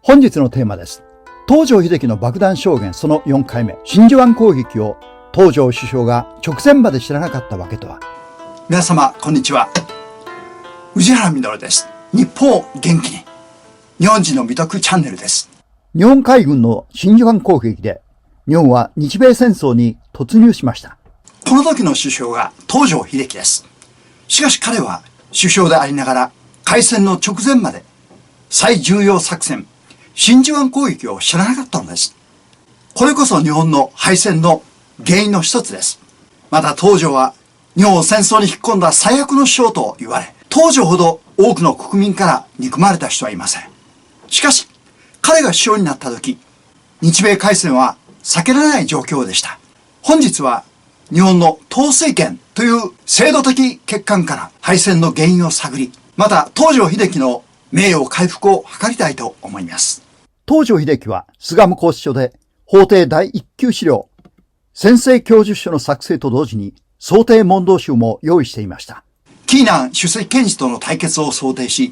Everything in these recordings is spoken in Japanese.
本日のテーマです。東條英機の爆弾証言その4回目。真珠湾攻撃を東條首相が直前まで知らなかったわけとは。皆様、こんにちは。宇治原実です。日本を元気に。日本人の美徳チャンネルです。日本海軍の真珠湾攻撃で、日本は日米戦争に突入しました。この時の首相が東條英機です。しかし彼は首相でありながら、開戦の直前まで最重要作戦、真珠湾攻撃を知らなかったのです。これこそ日本の敗戦の原因の一つです。また東條は日本を戦争に引っ込んだ最悪の首相と言われ、東條ほど多くの国民から憎まれた人はいません。しかし、彼が首相になった時、日米開戦は避けられない状況でした。本日は日本の統帥権という制度的欠陥から敗戦の原因を探り、また東條英機の名誉回復を図りたいと思います。東條英機は巣鴨拘置所で法廷第一級資料、宣誓供述書の作成と同時に想定問答集も用意していました。紀伊南主席検事との対決を想定し、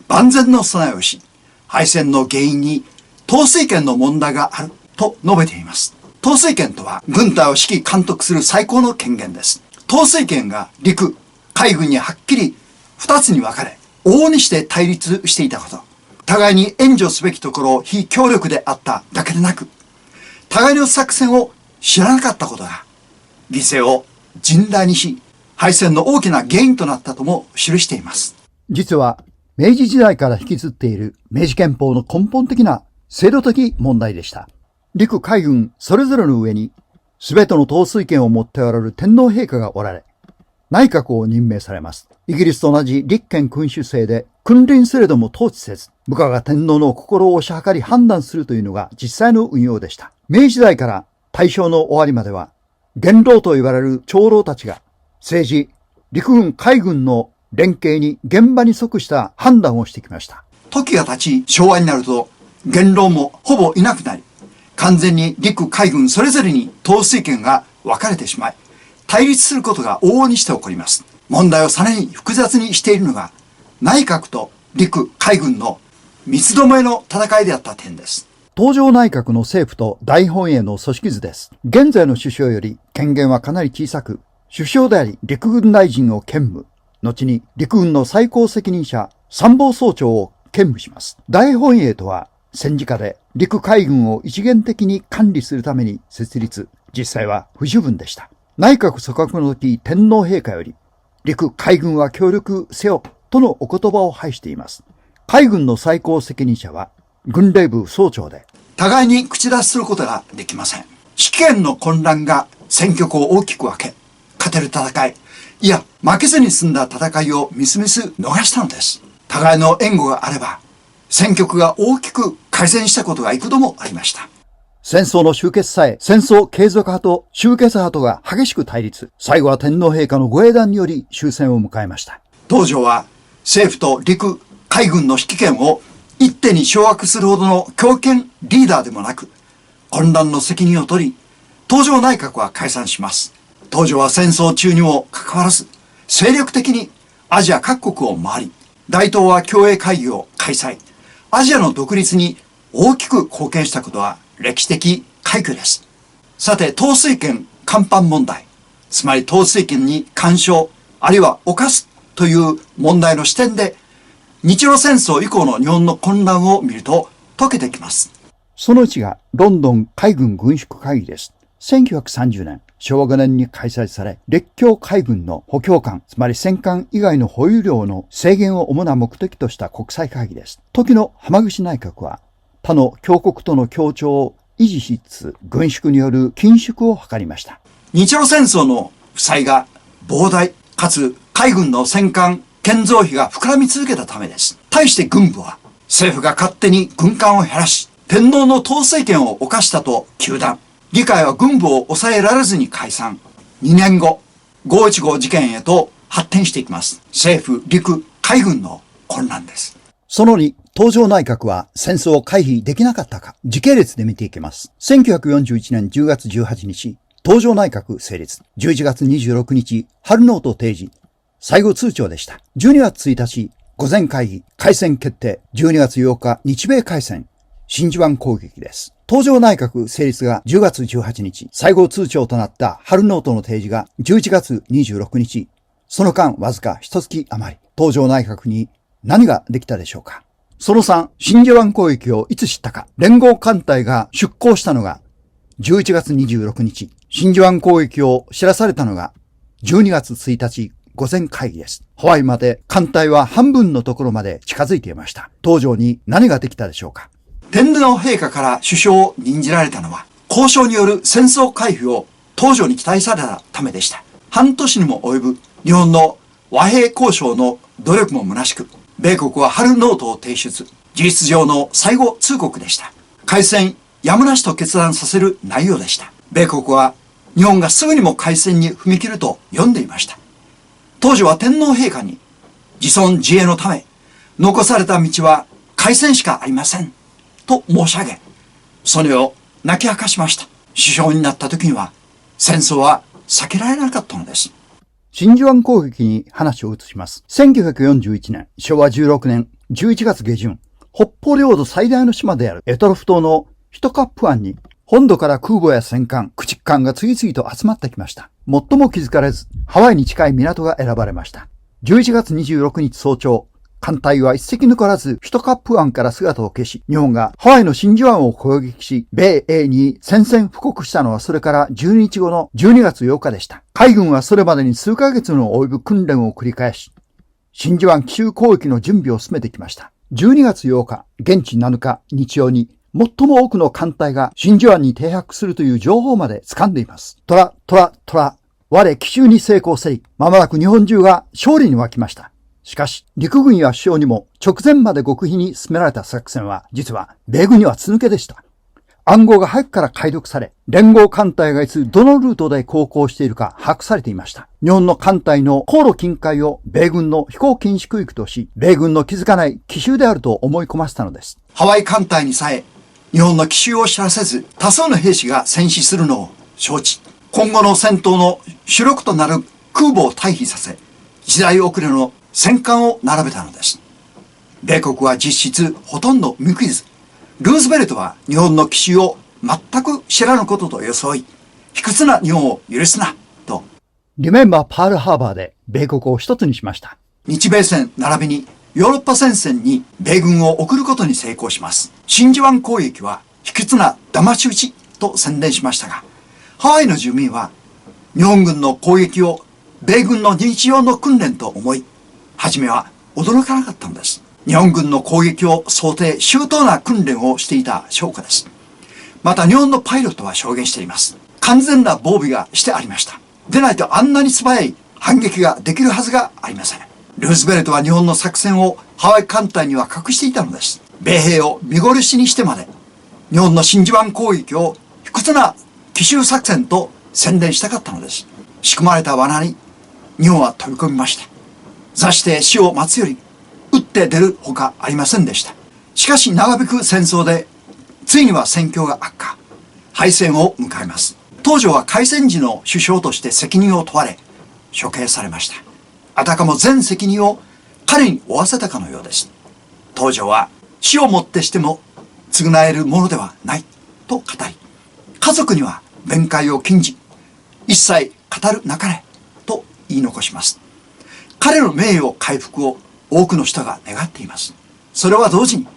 万全の備えをし、敗戦の原因に統帥権の問題があると述べています。統帥権とは軍隊を指揮監督する最高の権限です。統帥権が陸、海軍にはっきり二つに分かれ、往々にして対立していたこと。互いに援助すべきところを非協力であっただけでなく、互いの作戦を知らなかったことが、犠牲を甚大にし、敗戦の大きな原因となったとも記しています。実は、明治時代から引きずっている明治憲法の根本的な制度的問題でした。陸海軍それぞれの上に、すべての統帥権を持っておられる天皇陛下がおられ、内閣を任命されます。イギリスと同じ立憲君主制で、君臨すれども統治せず、部下が天皇の心を推し量り判断するというのが実際の運用でした。明治時代から大正の終わりまでは、元老と言われる長老たちが、政治、陸軍、海軍の連携に現場に即した判断をしてきました。時が経ち、昭和になると、元老もほぼいなくなり、完全に陸海軍それぞれに統帥権が分かれてしまい、対立することが往々にして起こります。問題をさらに複雑にしているのが、内閣と陸海軍の三つどもえの戦いであった点です。東条内閣の政府と大本営の組織図です。現在の首相より権限はかなり小さく、首相であり陸軍大臣を兼務、後に陸軍の最高責任者参謀総長を兼務します。大本営とは戦時下で陸海軍を一元的に管理するために設立、実際は不十分でした。内閣組閣の時、天皇陛下より陸海軍は協力せよとのお言葉を拝しています。海軍の最高責任者は軍令部総長で、互いに口出しすることができません。指揮権の混乱が戦局を大きく分け、勝てる戦い、いや負けずに済んだ戦いをみすみす逃したのです。互いの援護があれば、戦局が大きく改善したことが幾度もありました。戦争の終結さえ、戦争継続派と終結派とが激しく対立。最後は天皇陛下のご英断により終戦を迎えました。東條は政府と陸海軍の指揮権を一手に掌握するほどの強権リーダーでもなく、混乱の責任を取り、東條内閣は解散します。東條は戦争中にもかかわらず、精力的にアジア各国を回り、大東亜共栄会議を開催。アジアの独立に大きく貢献したことは歴史的快挙です。さて、統帥権干犯問題、つまり統帥権に干渉、あるいは犯すという問題の視点で、日露戦争以降の日本の混乱を見ると解けてきます。その1がロンドン海軍軍縮会議です。1930年、昭和5年に開催され、列強海軍の補強艦、つまり戦艦以外の保有量の制限を主な目的とした国際会議です。時の浜口内閣は、他の強国との協調を維持しつつ、軍縮による緊縮を図りました。日露戦争の負債が膨大、かつ海軍の戦艦建造費が膨らみ続けたためです。対して軍部は、政府が勝手に軍艦を減らし、天皇の統帥権を侵したと糾弾。議会は軍部を抑えられずに解散。2年後、515事件へと発展していきます。政府、陸、海軍の混乱です。その2、東条内閣は戦争を回避できなかったか、時系列で見ていきます。1941年10月18日、東条内閣成立。11月26日、春ノート提示。最後通帳でした。12月1日、御前会議、開戦決定。12月8日、日米開戦。真珠湾攻撃です。東条内閣成立が10月18日、最後通帳となった春ノートの提示が11月26日、その間わずか一月余り、東条内閣に何ができたでしょうか。その3、真珠湾攻撃をいつ知ったか。連合艦隊が出港したのが11月26日、真珠湾攻撃を知らされたのが12月1日午前会議です。ハワイまで艦隊は半分のところまで近づいていました。東条に何ができたでしょうか。天皇陛下から首相を任じられたのは、交渉による戦争回避を東条に期待されたためでした。半年にも及ぶ日本の和平交渉の努力も虚しく、米国は春ノートを提出、事実上の最後通告でした。開戦やむなしと決断させる内容でした。米国は日本がすぐにも開戦に踏み切ると読んでいました。当時は天皇陛下に自存自衛のため残された道は開戦しかありませんと申し上げ、それを泣き明かしました。首相になった時には戦争は避けられなかったのです。真珠湾攻撃に話を移します。1941年、昭和16年11月下旬、北方領土最大の島である択捉島のヒトカップ湾に本土から空母や戦艦、駆逐艦が次々と集まってきました。最も気づかれず、ハワイに近い港が選ばれました。11月26日早朝、艦隊は一隻残らずヒトカップ湾から姿を消し、日本がハワイの真珠湾を攻撃し、米英に宣戦布告したのはそれから12日後の12月8日でした。海軍はそれまでに数ヶ月の及ぶ訓練を繰り返し、真珠湾奇襲攻撃の準備を進めてきました。12月8日、現地7日、日曜に、最も多くの艦隊が真珠湾に停泊するという情報まで掴んでいます。トラ、我奇襲に成功せり、まもなく日本中が勝利に沸きました。しかし、陸軍や首相にも直前まで極秘に進められた作戦は、実は米軍には筒抜けでした。暗号が早くから解読され、連合艦隊がいつどのルートで航行しているか把握されていました。日本の艦隊の航路近海を米軍の飛行禁止区域とし、米軍の気づかない奇襲であると思い込ませたのです。ハワイ艦隊にさえ、日本の奇襲を知らせず、多数の兵士が戦死するのを承知。今後の戦闘の主力となる空母を退避させ、時代遅れの戦艦を並べたのです。米国は実質ほとんど見抜きず、ルーズベルトは日本の奇襲を全く知らぬことと装い、卑屈な日本を許すな、と。リメンバーパールハーバーで米国を一つにしました。日米戦並びにヨーロッパ戦線に米軍を送ることに成功します。真珠湾攻撃は卑屈な騙し討ちと宣伝しましたが、ハワイの住民は日本軍の攻撃を米軍の日常の訓練と思い、初めは驚かなかったのです。日本軍の攻撃を想定周到な訓練をしていた証拠です。また日本のパイロットは証言しています。完全な防備がしてありました。でないとあんなに素早い反撃ができるはずがありません。ルーズベルトは日本の作戦をハワイ艦隊には隠していたのです。米兵を見殺しにしてまで、日本の真珠湾攻撃を卑屈な奇襲作戦と宣伝したかったのです。仕組まれた罠に日本は飛び込みました。座して死を待つより、撃って出るほかありませんでした。しかし長引く戦争で、ついには戦況が悪化。敗戦を迎えます。東条は開戦時の首相として責任を問われ、処刑されました。あたかも全責任を彼に負わせたかのようです。東条は死をもってしても償えるものではないと語り、家族には面会を禁じ、一切語るなかれと言い残します。彼の名誉回復を多くの人が願っています。それは同時に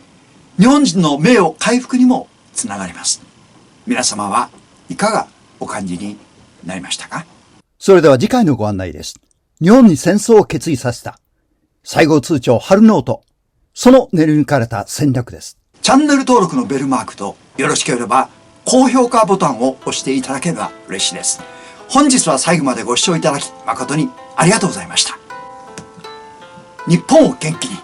日本人の名誉回復にもつながります。皆様はいかがお感じになりましたか？それでは次回のご案内です。日本に戦争を決意させた最後通帳春ノート、その練り抜かれた戦略です。チャンネル登録のベルマークとよろしければ高評価ボタンを押していただければ嬉しいです。本日は最後までご視聴いただき誠にありがとうございました。日本を元気に。